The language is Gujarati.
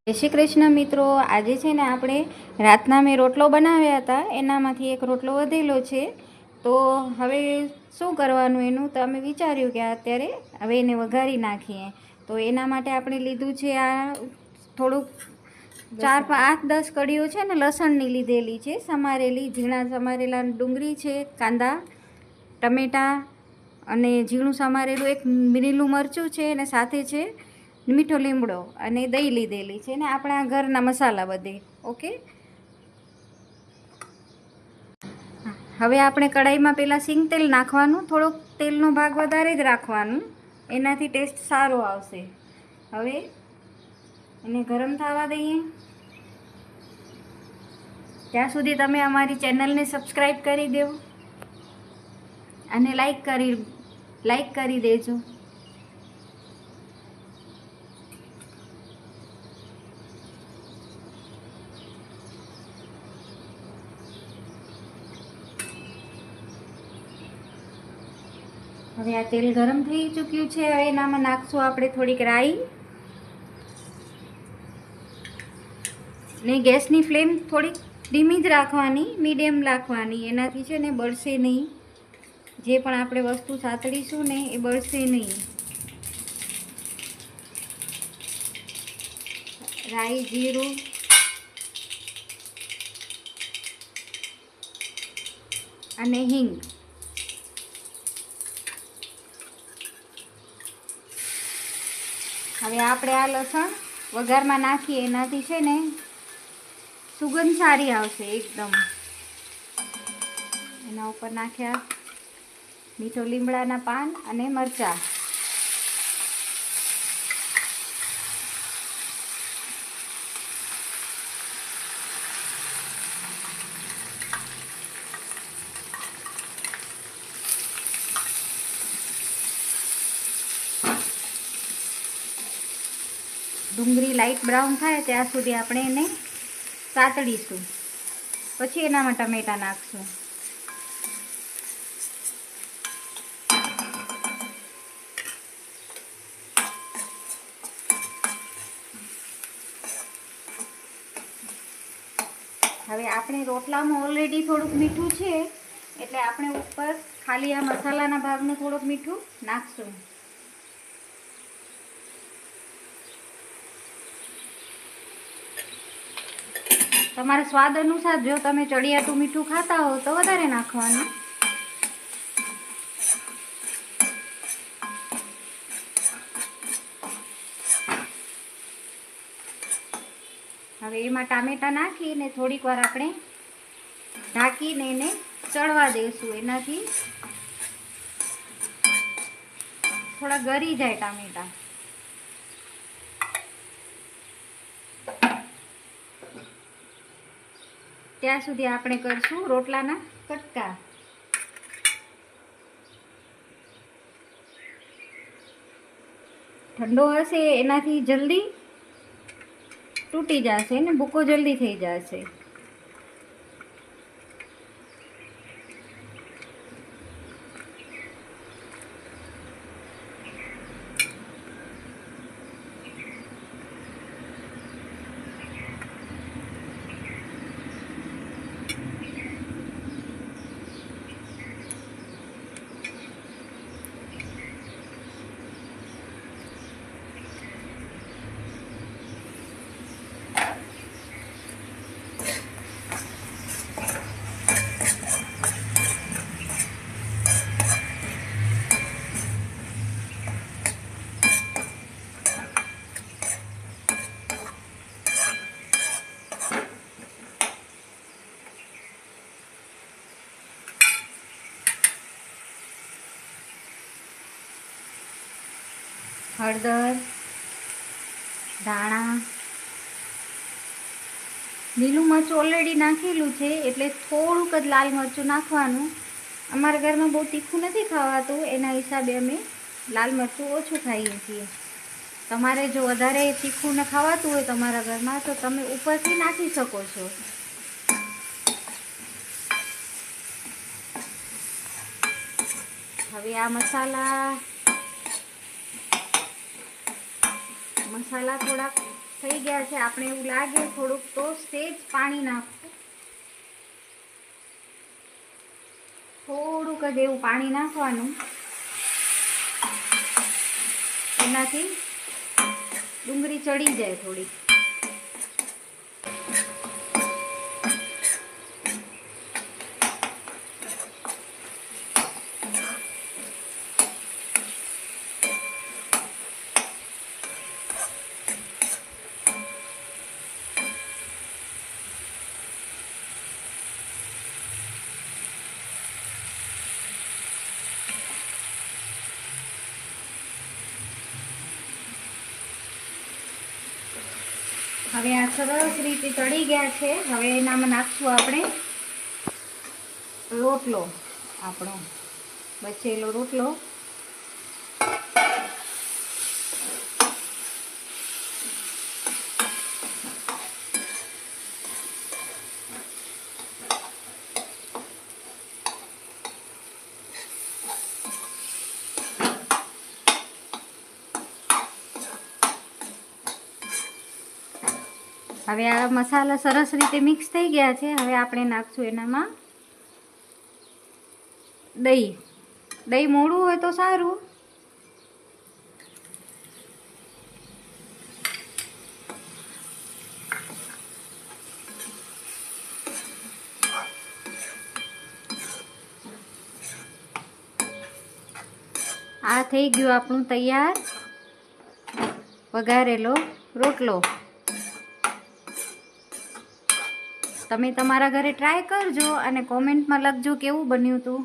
જય શ્રી કૃષ્ણ મિત્રો, આજે છે ને આપણે રાતના મેં રોટલો બનાવ્યા હતા, એનામાંથી એક રોટલો વધેલો છે. તો હવે શું કરવાનું એનું તો અમે વિચાર્યું કે અત્યારે હવે એને વઘારી નાખીએ. તો એના માટે આપણે લીધું છે આ થોડુંક 8-10 કડીઓ છે ને લસણની લીધેલી છે, સમારેલી, ઝીણા સમારેલા ડુંગળી છે, કાંદા, ટમેટાં અને ઝીણું સમારેલું એક લીલું મરચું છે અને સાથે છે મીઠો લીમડો અને દહીં લીધેલી છે ને આપણા ઘરના મસાલા બધે. ઓકે, હવે આપણે કઢાઈમાં પહેલાં સિંગ તેલ નાખવાનું, થોડોક તેલનો ભાગ વધારે જ રાખવાનું, એનાથી ટેસ્ટ સારો આવશે. હવે એને ગરમ થવા દઈએ. ત્યાં સુધી તમે અમારી ચેનલને સબસ્ક્રાઈબ કરી દો અને લાઈક કરી દેજો. હવે આ તેલ ગરમ થઈ ચૂક્યું છે. હવે એનામાં નાખશું આપણે થોડીક રાઈ ને ગેસની ફ્લેમ થોડીક ધીમી જ રાખવાની, મીડિયમ રાખવાની, એનાથી છે ને બળશે નહીં. જે પણ આપણે વસ્તુ સાતળીશું ને એ બળશે નહીં. રાઈ, જીરું અને હિંગ. હવે આપણે આ લસણ વઘારમાં નાખીએ, એનાથી છે ને સુગંધ સારી આવશે એકદમ. એના ઉપર નાખ્યા મીઠો લીમડાના પાન અને મરચાં. ડુંગળી લાઈટ બ્રાઉન થાય ત્યાં સુધી આપણે એને સાતળીશું, પછી એનામાં ટમેટાં નાખશું. હવે આપણે રોટલામાં ઓલરેડી થોડુંક મીઠું છે એટલે આપણે ઉપર ખાલી આ મસાલાના ભાગનું થોડુંક મીઠું નાખશું. તમારા સ્વાદ અનુસાર, જો તમે ચડિયાતું મીઠું ખાતા હો તો વધારે નાખવાનું. હવે એમાં ટામેટાં નાખીને થોડીક વાર આપણે ઢાંકીને એને ચડવા દઈશું. એનાથી થોડા ગળી જાય ટામેટાં. ત્યાં સુધી આપણે કરશું રોટલાના કટકા. ઠંડો હશે એનાથી જલ્દી તૂટી જશે ને ભૂકો જલ્દી થઈ જશે. હળદર, ધાણા, લીલું મરચું ઓલરેડી નાખેલું છે એટલે થોડુંક જ લાલ મરચું નાખવાનું. અમારા ઘરમાં બહુ તીખું નથી ખાવાતું, એના હિસાબે અમે લાલ મરચું ઓછું ખાઈએ છીએ. તમારે જો વધારે તીખું ને ખાવાતું હોય તમારા ઘરમાં તો તમે ઉપરથી નાખી શકો છો. હવે આ મસાલા થોડાક થઈ ગયા છે. આપણે એવું લાગે થોડુંક તો સેજ પાણી નાખવું, થોડુંક જ એવું પાણી નાખવાનું, એનાથી ડુંગળી ચડી જાય થોડી. હવે આ સરસ રીતે ચડી ગયા છે. હવે એનામાં નાખશું આપણે રોટલો, આપણો બચેલો રોટલો. હવે આ મસાલા સરસ રીતે મિક્સ થઈ ગયા છે. હવે આપણે નાખશું એનામાં દહીં. દહીં મોળું હોય તો સારું. આ થઈ ગયું આપણું તૈયાર વઘારેલો રોટલો. તમે તમારા ઘરે ટ્રાય કરજો અને કોમેન્ટમાં લખજો કેવું બન્યું હતું.